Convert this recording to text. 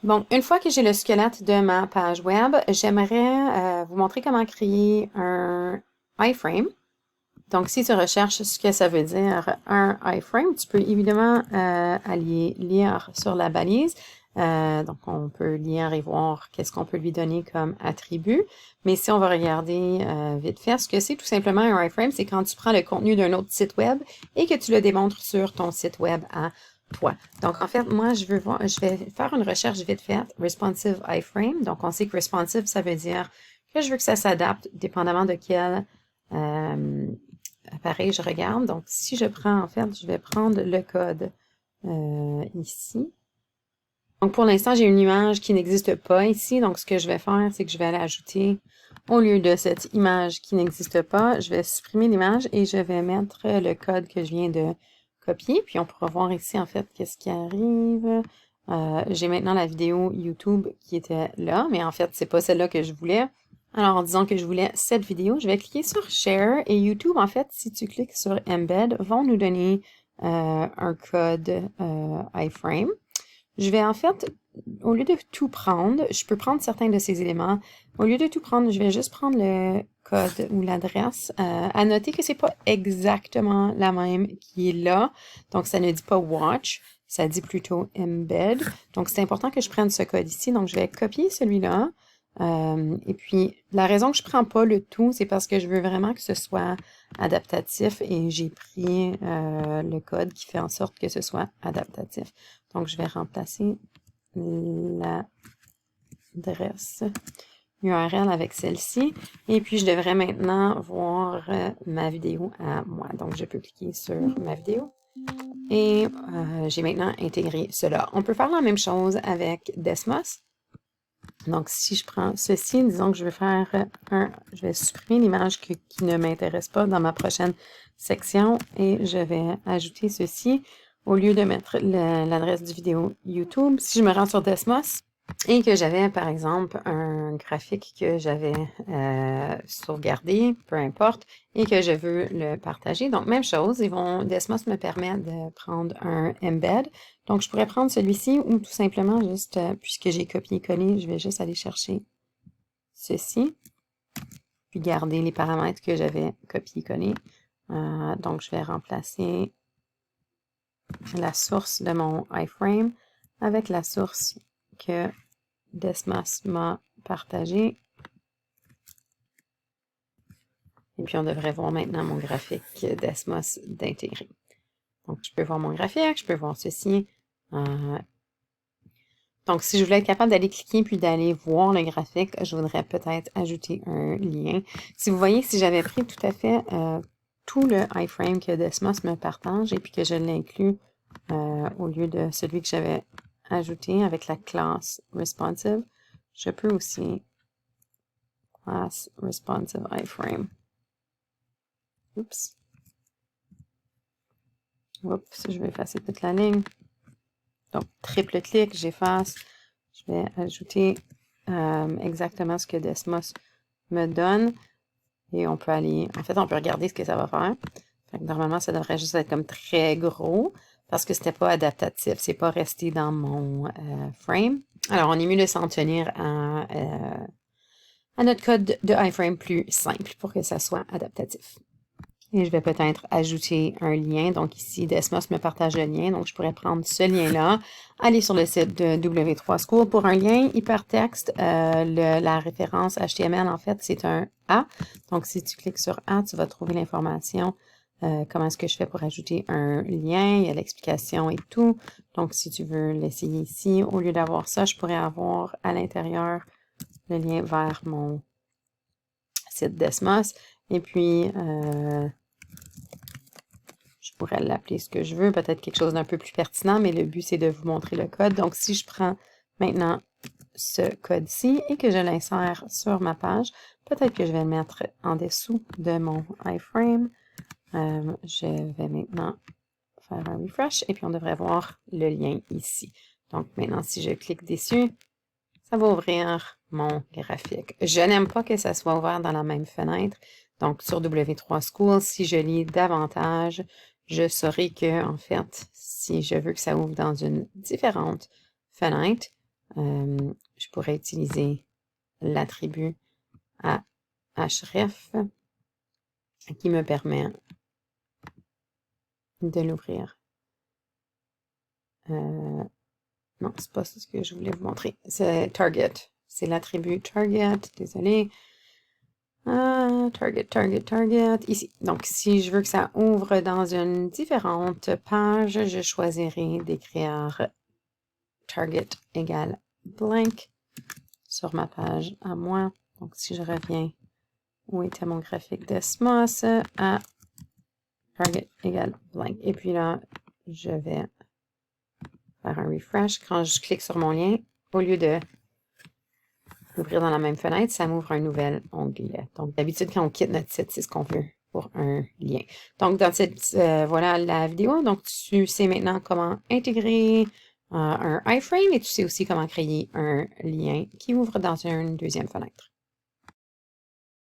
Bon, une fois que j'ai le squelette de ma page web, j'aimerais vous montrer comment créer un iframe. Donc, si tu recherches ce que ça veut dire un iframe, tu peux évidemment aller lire sur la balise. Donc, on peut lire et voir qu'est-ce qu'on peut lui donner comme attribut. Mais si on va regarder vite fait, ce que c'est tout simplement un iframe, c'est quand tu prends le contenu d'un autre site web et que tu le démontres sur ton site web à toi. Donc, en fait, moi, je vais faire une recherche vite faite, responsive iframe. Donc, on sait que responsive, ça veut dire que je veux que ça s'adapte dépendamment de quel appareil je regarde. Donc, si je prends, en fait, je vais prendre le code ici. Donc, pour l'instant, j'ai une image qui n'existe pas ici. Donc, ce que je vais faire, c'est que je vais aller ajouter, au lieu de cette image qui n'existe pas, je vais supprimer l'image et je vais mettre le code que je viens de copier. Puis, on pourra voir ici, en fait, qu'est-ce qui arrive. J'ai maintenant la vidéo YouTube qui était là, mais en fait, c'est pas celle-là que je voulais. Alors, disons que je voulais cette vidéo, je vais cliquer sur Share et YouTube, en fait, si tu cliques sur Embed, vont nous donner un code iframe. Je vais en fait, au lieu de tout prendre, je peux prendre certains de ces éléments. Au lieu de tout prendre, je vais juste prendre le code ou l'adresse. À noter que c'est pas exactement la même qui est là. Donc, ça ne dit pas watch, ça dit plutôt embed. Donc, c'est important que je prenne ce code ici. Donc, je vais copier celui-là. Et puis, la raison que je prends pas le tout, c'est parce que je veux vraiment que ce soit adaptatif et j'ai pris le code qui fait en sorte que ce soit adaptatif. Donc, je vais remplacer l'adresse URL avec celle-ci. Et puis, je devrais maintenant voir ma vidéo à moi. Donc, je peux cliquer sur ma vidéo. Et j'ai maintenant intégré cela. On peut faire la même chose avec Desmos. Donc, si je prends ceci, disons que je vais faire je vais supprimer l'image qui ne m'intéresse pas dans ma prochaine section et je vais ajouter ceci au lieu de mettre l'adresse du vidéo YouTube. Si je me rends sur Desmos et que j'avais, par exemple, un graphique que j'avais sauvegardé, peu importe, et que je veux le partager. Donc, même chose, Desmos me permet de prendre un embed. Donc, je pourrais prendre celui-ci ou tout simplement juste, puisque j'ai copié-collé, je vais juste aller chercher ceci, puis garder les paramètres que j'avais copié-collé. Donc, je vais remplacer la source de mon iframe avec la source que Desmos m'a partagée. Et puis, on devrait voir maintenant mon graphique Desmos d'intégrer. Donc, je peux voir mon graphique, je peux voir ceci. Donc, si je voulais être capable d'aller cliquer puis d'aller voir le graphique, je voudrais peut-être ajouter un lien. Si vous voyez, si j'avais pris tout à fait tout le iframe que Desmos me partage et puis que je l'inclus au lieu de celui que j'avais ajouté avec la classe responsive, je peux aussi class responsive iframe. Oups. Oups, je vais effacer toute la ligne. Donc, triple clic, j'efface. Je vais ajouter exactement ce que Desmos me donne. Et on peut aller... En fait, on peut regarder ce que ça va faire. Fait que normalement, ça devrait juste être comme très gros parce que c'était pas adaptatif. C'est pas resté dans mon frame. Alors, on est mieux de s'en tenir à notre code de iframe plus simple pour que ça soit adaptatif. Et je vais peut-être ajouter un lien. Donc ici, Desmos me partage le lien. Donc je pourrais prendre ce lien-là, aller sur le site de W3 School pour un lien hypertexte. La référence HTML, en fait, c'est un A. Donc si tu cliques sur A, tu vas trouver l'information. Comment est-ce que je fais pour ajouter un lien? Il y a l'explication et tout. Donc si tu veux l'essayer ici, au lieu d'avoir ça, je pourrais avoir à l'intérieur le lien vers mon site Desmos. Et puis, je pourrais l'appeler ce que je veux, peut-être quelque chose d'un peu plus pertinent, mais le but, c'est de vous montrer le code. Donc, si je prends maintenant ce code-ci et que je l'insère sur ma page, peut-être que je vais le mettre en dessous de mon iframe. Je vais maintenant faire un refresh et puis on devrait voir le lien ici. Donc, maintenant, si je clique dessus, ça va ouvrir mon graphique. Je n'aime pas que ça soit ouvert dans la même fenêtre. Donc, sur W3 School, si je lis davantage, je saurai que, en fait, si je veux que ça ouvre dans une différente fenêtre, je pourrais utiliser l'attribut à href qui me permet de l'ouvrir. Non, c'est pas ce que je voulais vous montrer. C'est target. C'est l'attribut target. Désolé. Target, ici. Donc, si je veux que ça ouvre dans une différente page, je choisirai d'écrire target égale blank sur ma page à moi. Donc, si je reviens, où était mon graphique d'Esmos, à target égale blank. Et puis là, je vais faire un refresh. Quand je clique sur mon lien, au lieu de ouvrir dans la même fenêtre, ça m'ouvre un nouvel onglet. Donc, d'habitude, quand on quitte notre site, c'est ce qu'on veut pour un lien. Donc, dans cette, voilà la vidéo. Donc, tu sais maintenant comment intégrer un iframe et tu sais aussi comment créer un lien qui ouvre dans une deuxième fenêtre.